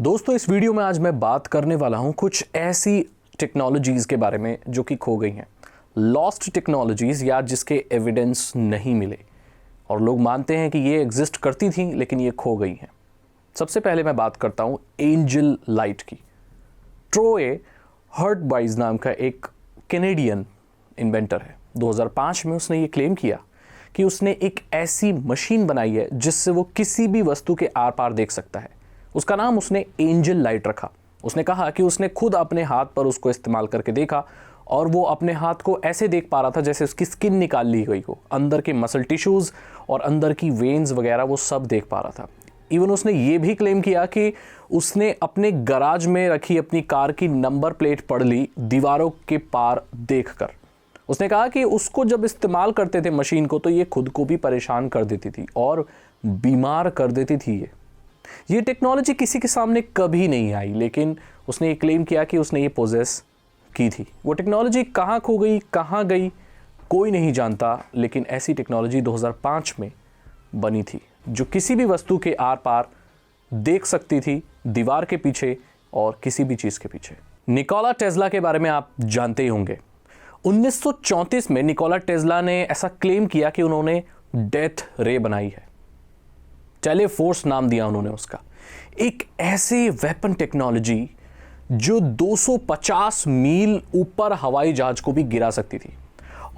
दोस्तों, इस वीडियो में आज मैं बात करने वाला हूं कुछ ऐसी टेक्नोलॉजीज़ के बारे में जो कि खो गई हैं, लॉस्ट टेक्नोलॉजीज़ या जिसके एविडेंस नहीं मिले और लोग मानते हैं कि ये एग्जिस्ट करती थी लेकिन ये खो गई हैं। सबसे पहले मैं बात करता हूं एंजल लाइट की। ट्रोए हर्टबाइज नाम का एक कैनेडियन इन्वेंटर है। 2005 में उसने ये क्लेम किया कि उसने एक ऐसी मशीन बनाई है जिससे वो किसी भी वस्तु के आर पार देख सकता है। उसका नाम उसने एंजल लाइट रखा। उसने कहा कि उसने खुद अपने हाथ पर उसको इस्तेमाल करके देखा और वो अपने हाथ को ऐसे देख पा रहा था जैसे उसकी स्किन निकाल ली गई हो। अंदर के मसल टिश्यूज़ और अंदर की वेन्स वगैरह वो सब देख पा रहा था। इवन उसने ये भी क्लेम किया कि उसने अपने गराज में रखी अपनी कार की नंबर प्लेट पढ़ ली दीवारों के पार देखकर। उसने कहा कि उसको जब इस्तेमाल करते थे मशीन को तो ये खुद को भी परेशान कर देती थी और बीमार कर देती थी। ये टेक्नोलॉजी किसी के सामने कभी नहीं आई, लेकिन उसने ये क्लेम किया कि उसने ये पोजेस की थी। वो टेक्नोलॉजी कहाँ खो गई, कहाँ गई, कोई नहीं जानता, लेकिन ऐसी टेक्नोलॉजी 2005 में बनी थी जो किसी भी वस्तु के आर पार देख सकती थी, दीवार के पीछे और किसी भी चीज़ के पीछे। निकोला टेस्ला के बारे में आप जानते ही होंगे। 1934 में निकोला टेस्ला ने ऐसा क्लेम किया कि उन्होंने डेथ रे बनाई है। टेलीफोर्स नाम दिया उन्होंने उसका। एक ऐसे वेपन टेक्नोलॉजी जो 250 मील ऊपर हवाई जहाज को भी गिरा सकती थी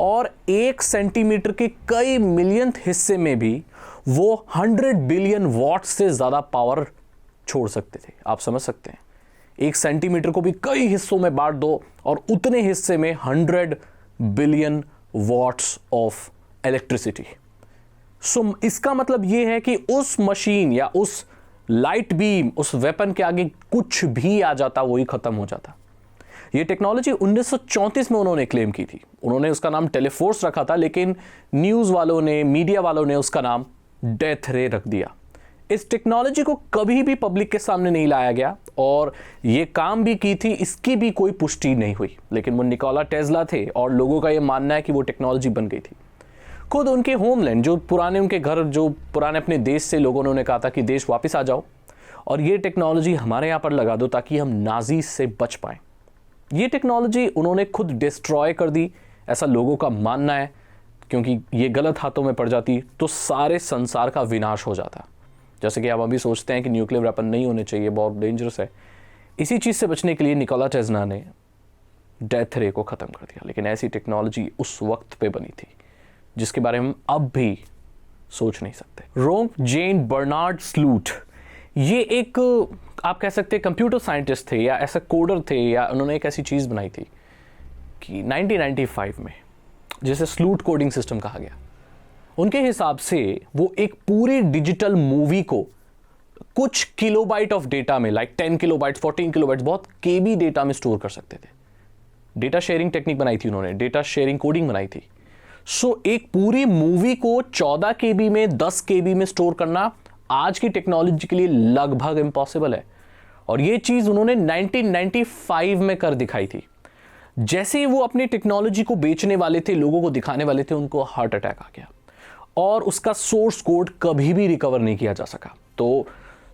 और 1 सेंटीमीटर के कई मिलियंथ हिस्से में भी वो 100 बिलियन वॉट से ज़्यादा पावर छोड़ सकते थे। आप समझ सकते हैं, 1 सेंटीमीटर को भी कई हिस्सों में बांट दो और उतने हिस्से में 100 बिलियन वॉट्स ऑफ इलेक्ट्रिसिटी। सो इसका मतलब यह है कि उस मशीन या उस लाइट बीम, उस वेपन के आगे कुछ भी आ जाता, वही खत्म हो जाता। यह टेक्नोलॉजी 1934 में उन्होंने क्लेम की थी। उन्होंने उसका नाम टेलीफोर्स रखा था, लेकिन न्यूज़ वालों ने, मीडिया वालों ने उसका नाम डेथ रे रख दिया। इस टेक्नोलॉजी को कभी भी पब्लिक के सामने नहीं लाया गया और ये काम भी की थी, इसकी भी कोई पुष्टि नहीं हुई। लेकिन वो निकोला टेस्ला थे और लोगों का ये मानना है कि वो टेक्नोलॉजी बन गई थी। खुद उनके होमलैंड, जो पुराने उनके घर, जो पुराने अपने देश से लोगों ने कहा था कि देश वापस आ जाओ और ये टेक्नोलॉजी हमारे यहाँ पर लगा दो ताकि हम नाजी से बच पाएं। ये टेक्नोलॉजी उन्होंने खुद डिस्ट्रॉय कर दी, ऐसा लोगों का मानना है, क्योंकि ये गलत हाथों में पड़ जाती तो सारे संसार का विनाश हो जाता। जैसे कि आप अभी सोचते हैं कि न्यूक्लियर वेपन नहीं होने चाहिए, बहुत डेंजरस है। इसी चीज़ से बचने के लिए निकोला टेस्ला ने डेथ रे को ख़त्म कर दिया। लेकिन ऐसी टेक्नोलॉजी उस वक्त पे बनी थी जिसके बारे में हम अब भी सोच नहीं सकते। रोंग जेन बर्नार्ड स्लूट, ये एक आप कह सकते हैं कंप्यूटर साइंटिस्ट थे या ऐसा कोडर थे, या उन्होंने एक ऐसी चीज़ बनाई थी कि 1995 में जिसे स्लूट कोडिंग सिस्टम कहा गया। उनके हिसाब से वो एक पूरी डिजिटल मूवी को कुछ किलोबाइट ऑफ डेटा में, लाइक 10 किलोबाइट, 14 किलोबाइट, बहुत केबी डेटा में स्टोर कर सकते थे। डेटा शेयरिंग टेक्निक बनाई थी उन्होंने, डेटा शेयरिंग कोडिंग बनाई थी। सो एक पूरी मूवी को 14 केबी में, 10 केबी में स्टोर करना आज की टेक्नोलॉजी के लिए लगभग इम्पॉसिबल है। और ये चीज़ उन्होंने 1995 में कर दिखाई थी। जैसे ही वो अपनी टेक्नोलॉजी को बेचने वाले थे, लोगों को दिखाने वाले थे, उनको हार्ट अटैक आ गया और उसका सोर्स कोड कभी भी रिकवर नहीं किया जा सका। तो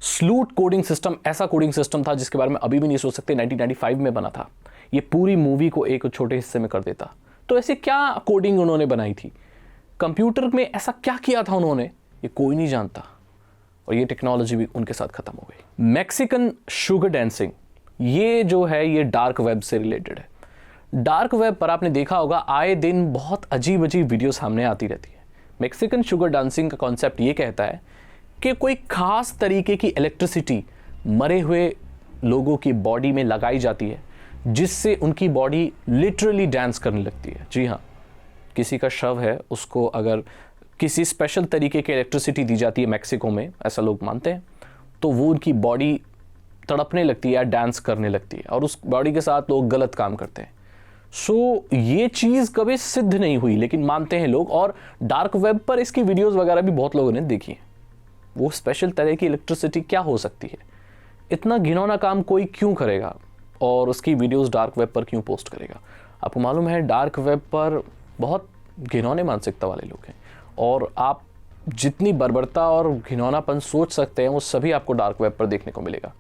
स्लूट कोडिंग सिस्टम ऐसा कोडिंग सिस्टम था जिसके बारे में अभी भी नहीं सोच सकते। 1995 में बना था। ये पूरी मूवी को एक छोटे हिस्से में कर देता। तो ऐसे क्या कोडिंग उन्होंने बनाई थी, कंप्यूटर में ऐसा क्या किया था उन्होंने, ये कोई नहीं जानता। और ये टेक्नोलॉजी भी उनके साथ खत्म हो गई। मैक्सिकन शुगर डांसिंग, ये जो है ये डार्क वेब से रिलेटेड है। डार्क वेब पर आपने देखा होगा आए दिन बहुत अजीब अजीब वीडियो सामने आती रहती है। मैक्सिकन शुगर डांसिंग का कॉन्सेप्ट ये कहता है कि कोई खास तरीके की इलेक्ट्रिसिटी मरे हुए लोगों की बॉडी में लगाई जाती है जिससे उनकी बॉडी लिटरली डांस करने लगती है। जी हाँ, किसी का शव है, उसको अगर किसी स्पेशल तरीके की इलेक्ट्रिसिटी दी जाती है मैक्सिको में, ऐसा लोग मानते हैं, तो वो उनकी बॉडी तड़पने लगती है या डांस करने लगती है और उस बॉडी के साथ लोग गलत काम करते हैं। सो ये चीज़ कभी सिद्ध नहीं हुई, लेकिन मानते हैं लोग। और डार्क वेब पर इसकी वीडियोस वगैरह भी बहुत लोगों ने देखी हैं। वो स्पेशल तरह की इलेक्ट्रिसिटी क्या हो सकती है, इतना घिनौना काम कोई क्यों करेगा और उसकी वीडियोस डार्क वेब पर क्यों पोस्ट करेगा। आपको मालूम है डार्क वेब पर बहुत घिनौने मानसिकता वाले लोग हैं और आप जितनी बर्बरता और घिनौनापन सोच सकते हैं वो सभी आपको डार्क वेब पर देखने को मिलेगा।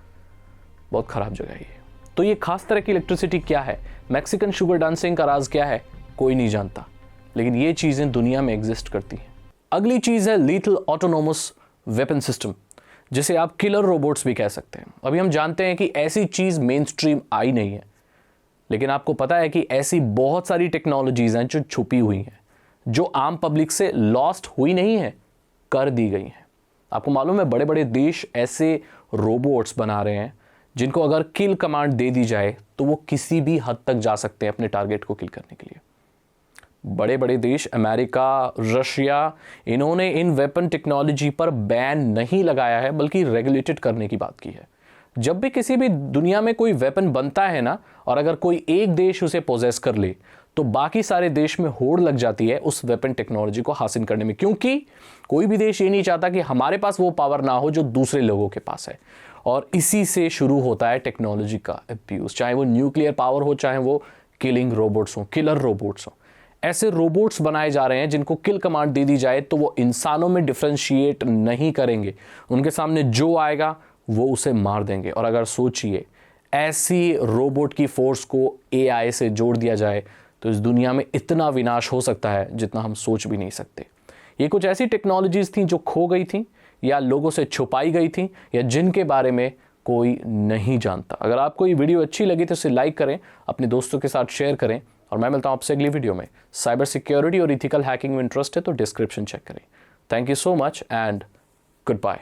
बहुत ख़राब जगह है ये। तो ये खास तरह की इलेक्ट्रिसिटी क्या है, मैक्सिकन शुगर डांसिंग का राज क्या है, कोई नहीं जानता, लेकिन ये चीज़ें दुनिया में एग्जिस्ट करती हैं। अगली चीज़ है लीथल ऑटोनोमस वेपन सिस्टम, जिसे आप किलर रोबोट्स भी कह सकते हैं। अभी हम जानते हैं कि ऐसी चीज़ मेन स्ट्रीम आई नहीं है, लेकिन आपको पता है कि ऐसी बहुत सारी टेक्नोलॉजीज़ हैं जो छुपी हुई हैं, जो आम पब्लिक से लॉस्ट हुई नहीं है, कर दी गई हैं। आपको मालूम है बड़े बड़े देश ऐसे रोबोट्स बना रहे हैं जिनको अगर किल कमांड दे दी जाए तो वो किसी भी हद तक जा सकते हैं अपने टारगेट को किल करने के लिए। बड़े बड़े देश अमेरिका, रशिया, इन्होंने इन वेपन टेक्नोलॉजी पर बैन नहीं लगाया है, बल्कि रेगुलेटेड करने की बात की है। जब भी किसी भी दुनिया में कोई वेपन बनता है ना, और अगर कोई एक देश उसे पोजेस कर ले तो बाकी सारे देश में होड़ लग जाती है उस वेपन टेक्नोलॉजी को हासिल करने में, क्योंकि कोई भी देश ये नहीं चाहता कि हमारे पास वो पावर ना हो जो दूसरे लोगों के पास है। और इसी से शुरू होता है टेक्नोलॉजी का अब्यूज, चाहे वो न्यूक्लियर पावर हो, चाहे वो किलिंग रोबोट्स हो, किलर रोबोट्स हो। ऐसे रोबोट्स बनाए जा रहे हैं जिनको किल कमांड दे दी जाए तो वो इंसानों में डिफरेंशिएट नहीं करेंगे, उनके सामने जो आएगा वो उसे मार देंगे। और अगर सोचिए ऐसी रोबोट की फोर्स को एआई से जोड़ दिया जाए तो इस दुनिया में इतना विनाश हो सकता है जितना हम सोच भी नहीं सकते। ये कुछ ऐसी टेक्नोलॉजीज थी जो खो गई थी, या लोगों से छुपाई गई थी, या जिनके बारे में कोई नहीं जानता। अगर आपको ये वीडियो अच्छी लगी तो इसे लाइक करें, अपने दोस्तों के साथ शेयर करें, और मैं मिलता हूं आपसे अगली वीडियो में। साइबर सिक्योरिटी और इथिकल हैकिंग में इंटरेस्ट है तो डिस्क्रिप्शन चेक करें। Thank you so much and good bye.